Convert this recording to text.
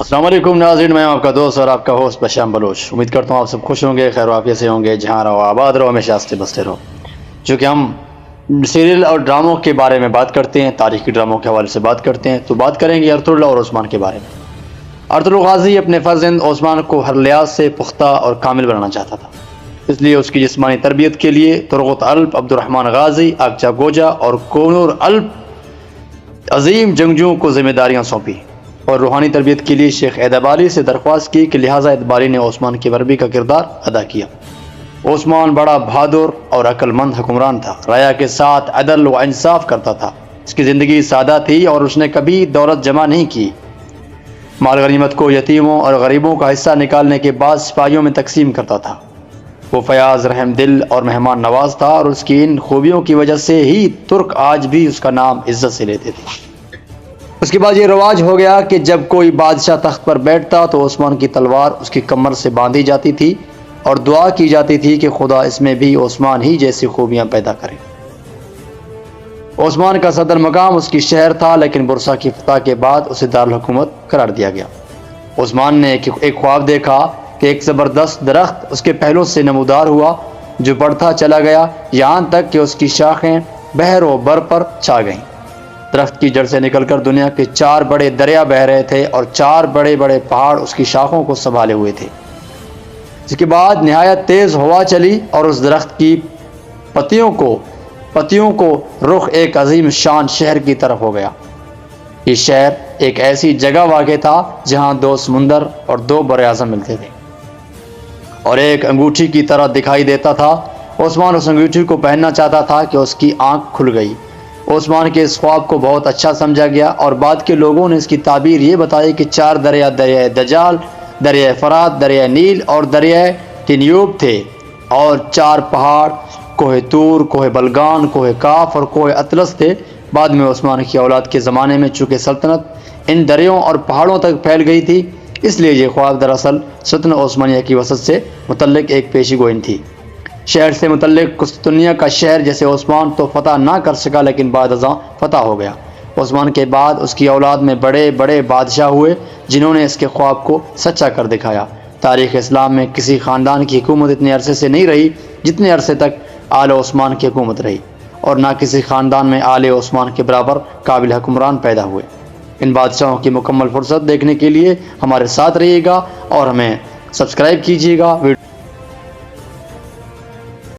السلام علیکم ناظرین، میں آپ کا دوست اور آپ کا ہوسٹ بشام بلوچ۔ امید کرتا ہوں آپ سب خوش ہوں گے، خیر و عافیت سے ہوں گے، جہاں رہو آباد رہو، ہمیشہ ہنستے بستے رہو۔ چونکہ ہم سیریل اور ڈراموں کے بارے میں بات کرتے ہیں، تاریخی ڈراموں کے حوالے سے بات کرتے ہیں، تو بات کریں گے ارطغرل اور عثمان کے بارے میں۔ ارطغرل غازی اپنے فرزند عثمان کو ہر لحاظ سے پختہ اور کامل بنانا چاہتا تھا، اس لیے اس کی جسمانی تربیت کے لیے ترغت الپ، عبد الرحمن غازی، اقچا گوجا اور کونور الپ عظیم جنگجوؤں کو ذمہ داریاں سونپی، اور روحانی تربیت کے لیے شیخ ایدابالی سے درخواست کی کہ لہٰذا ایدابالی نے عثمان کی مربی کا کردار ادا کیا۔ عثمان بڑا بہادر اور عقل مند حکمران تھا، رعایا کے ساتھ عدل و انصاف کرتا تھا، اس کی زندگی سادہ تھی اور اس نے کبھی دولت جمع نہیں کی۔ مال غنیمت کو یتیموں اور غریبوں کا حصہ نکالنے کے بعد سپاہیوں میں تقسیم کرتا تھا۔ وہ فیاض، رحم دل اور مہمان نواز تھا، اور اس کی ان خوبیوں کی وجہ سے ہی ترک آج بھی اس کا نام عزت سے لیتے تھے۔ اس کے بعد یہ رواج ہو گیا کہ جب کوئی بادشاہ تخت پر بیٹھتا تو عثمان کی تلوار اس کی کمر سے باندھی جاتی تھی اور دعا کی جاتی تھی کہ خدا اس میں بھی عثمان ہی جیسی خوبیاں پیدا کرے۔ عثمان کا صدر مقام اس کی شہر تھا، لیکن برسا کی فتح کے بعد اسے دارالحکومت قرار دیا گیا۔ عثمان نے ایک خواب دیکھا کہ ایک زبردست درخت اس کے پہلوں سے نمودار ہوا جو بڑھتا چلا گیا، یہاں تک کہ اس کی شاخیں بحر و بر پر چھا گئیں۔ درخت کی جڑ سے نکل کر دنیا کے 4 بڑے دریا بہہ رہے تھے، اور 4 بڑے بڑے پہاڑ اس کی شاخوں کو سنبھالے ہوئے تھے۔ اس کے بعد نہایت تیز ہوا چلی اور اس درخت کی پتیوں کو رخ ایک عظیم شان شہر کی طرف ہو گیا۔ یہ شہر ایک ایسی جگہ واقع تھا جہاں 2 سمندر اور 2 بر اعظم ملتے تھے، اور ایک انگوٹھی کی طرح دکھائی دیتا تھا۔ عثمان اس انگوٹھی کو پہننا چاہتا تھا کہ اس کی آنکھ کھل گئی۔ عثمان کے اس خواب کو بہت اچھا سمجھا گیا، اور بعد کے لوگوں نے اس کی تعبیر یہ بتائی کہ 4 دریا، دریائے دجال، دریائے فرات، دریائے نیل اور دریائے ٹینیوب تھے، اور 4 پہاڑ، کوہ طور، کوہ بلگان، کوہ کاف اور کوہ اطلس تھے۔ بعد میں عثمان کی اولاد کے زمانے میں چونکہ سلطنت ان دریوں اور پہاڑوں تک پھیل گئی تھی، اس لیے یہ خواب دراصل سلطنت عثمانیہ کی وسط سے متعلق ایک پیشی گوئی تھی۔ شہر سے متعلق قسطنطنیہ کا شہر جیسے عثمان تو فتح نہ کر سکا، لیکن بعد ازاں فتح ہو گیا۔ عثمان کے بعد اس کی اولاد میں بڑے بڑے بادشاہ ہوئے جنہوں نے اس کے خواب کو سچا کر دکھایا۔ تاریخ اسلام میں کسی خاندان کی حکومت اتنے عرصے سے نہیں رہی جتنے عرصے تک آل عثمان کی حکومت رہی، اور نہ کسی خاندان میں آل عثمان کے برابر قابل حکمران پیدا ہوئے۔ ان بادشاہوں کی مکمل فرصت دیکھنے کے لیے ہمارے ساتھ رہیے گا اور ہمیں سبسکرائب کیجیے گا۔